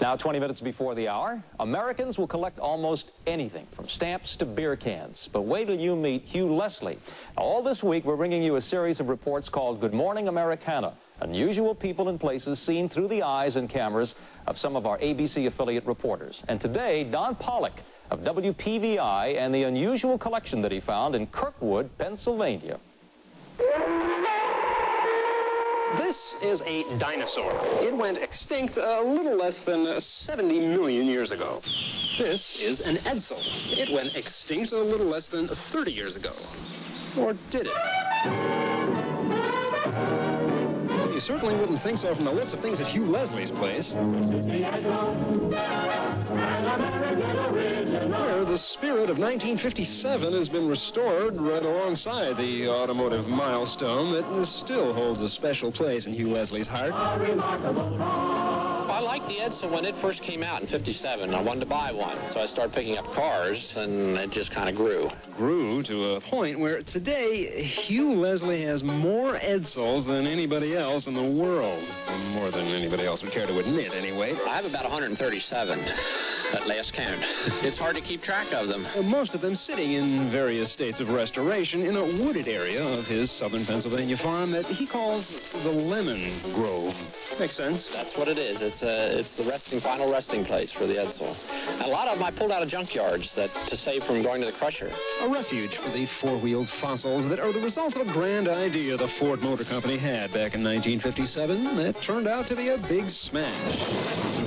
Now, 20 minutes before the hour, Americans will collect almost anything from stamps to beer cans. But wait till you meet Hugh Leslie. Now, all this week, we're bringing you a series of reports called Good Morning Americana. Unusual people and places seen through the eyes and cameras of some of our ABC affiliate reporters. And today, Don Pollock of WPVI and the unusual collection that he found in Kirkwood, Pennsylvania. This is a dinosaur. It went extinct a little less than 70 million years ago. This is an Edsel. It went extinct a little less than 30 years ago. Or did it? You certainly wouldn't think so from the looks of things at Hugh Leslie's place. Where the spirit of 1957 has been restored right alongside the automotive milestone that still holds a special place in Hugh Leslie's heart. I liked the Edsel when it first came out in '57. I wanted to buy one, so I started picking up cars, and it just kind of grew. Grew to a point where today Hugh Leslie has more Edsels than anybody else in the world. More than anybody else would care to admit, anyway. I have about 137 at last count. It's hard to keep track of them. Most of them sitting in various states of restoration in a wooded area of his southern Pennsylvania farm that he calls the Lemon Grove. Makes sense. That's what it is. It's the final resting place for the Edsel. And a lot of them I pulled out of junkyards to save from going to the crusher. A refuge for the four-wheeled fossils that are the result of a grand idea the Ford Motor Company had back in 1957 that turned out to be a big smash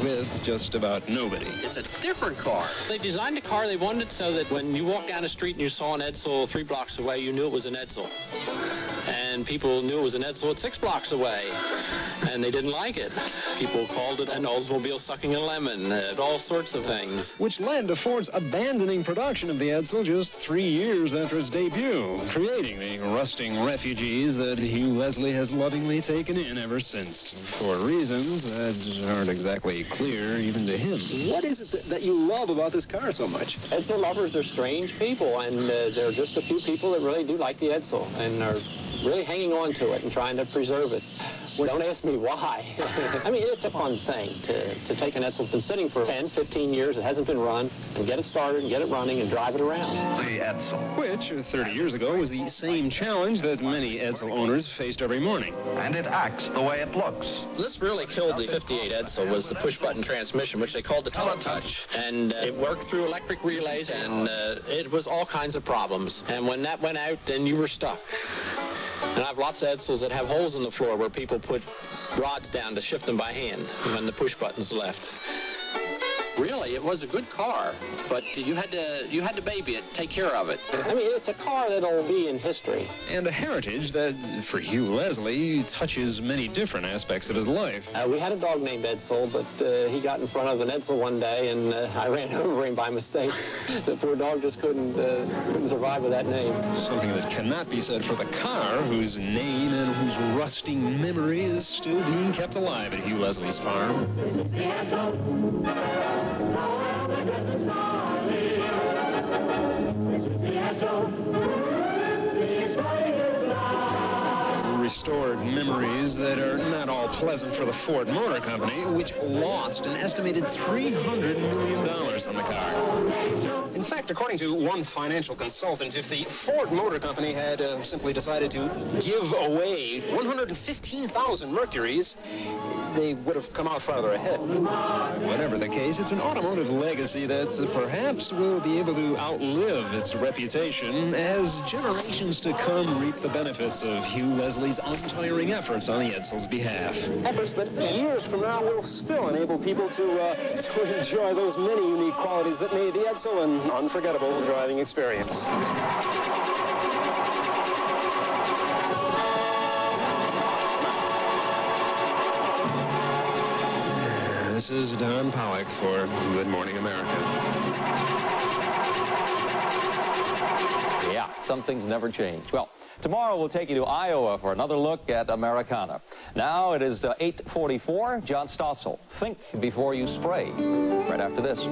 with just about nobody. It's a different car. They designed a car, they wanted it so that when you walked down the street and you saw an Edsel 3 blocks away, you knew it was an Edsel. And people knew it was an Edsel at 6 blocks away. And they didn't like it. People called it an Oldsmobile sucking a lemon, all sorts of things. Which led to Ford's abandoning production of the Edsel just 3 years after its debut, creating the rusting refugees that Hugh Leslie has lovingly taken in ever since, for reasons that aren't exactly clear even to him. What is it that you love about this car so much? Edsel lovers are strange people, and there are just a few people that really do like the Edsel and are really hanging on to it and trying to preserve it. Don't ask me why. I mean, it's a fun thing to take an Edsel that's been sitting for 10, 15 years, it hasn't been run, and get it started and get it running and drive it around. The Edsel. Which, 30 years ago, was the same challenge that many Edsel owners faced every morning. And it acts the way it looks. This really killed the 58 Edsel was the push-button transmission, which they called the Teletouch. And it worked through electric relays, and it was all kinds of problems. And when that went out, then you were stuck. And I have lots of Edsels that have holes in the floor where people put rods down to shift them by hand when the push button's left. Really, it was a good car, but you had to baby it, take care of it. I mean, it's a car that'll be in history. And a heritage that, for Hugh Leslie, touches many different aspects of his life. We had a dog named Edsel, but he got in front of an Edsel one day, and I ran over him by mistake. The poor dog just couldn't survive with that name. Something that cannot be said for the car, whose name and whose rusting memory is still being kept alive at Hugh Leslie's farm. Restored memories that are not all pleasant for the Ford Motor Company, which lost an estimated $300 million on the car. In fact, according to one financial consultant, if the Ford Motor Company had simply decided to give away 115,000 Mercuries, they would have come out farther ahead. Whatever the case, it's an automotive legacy that perhaps will be able to outlive its reputation as generations to come reap the benefits of Hugh Leslie's untiring efforts on the Edsel's behalf. Efforts that years from now will still enable people to enjoy those many unique qualities that made the Edsel an unforgettable driving experience. This is Don Pollock for Good Morning America. Yeah, some things never change. Well, tomorrow we'll take you to Iowa for another look at Americana. Now it is 8:44. John Stossel, Think Before You Spray. Right after this.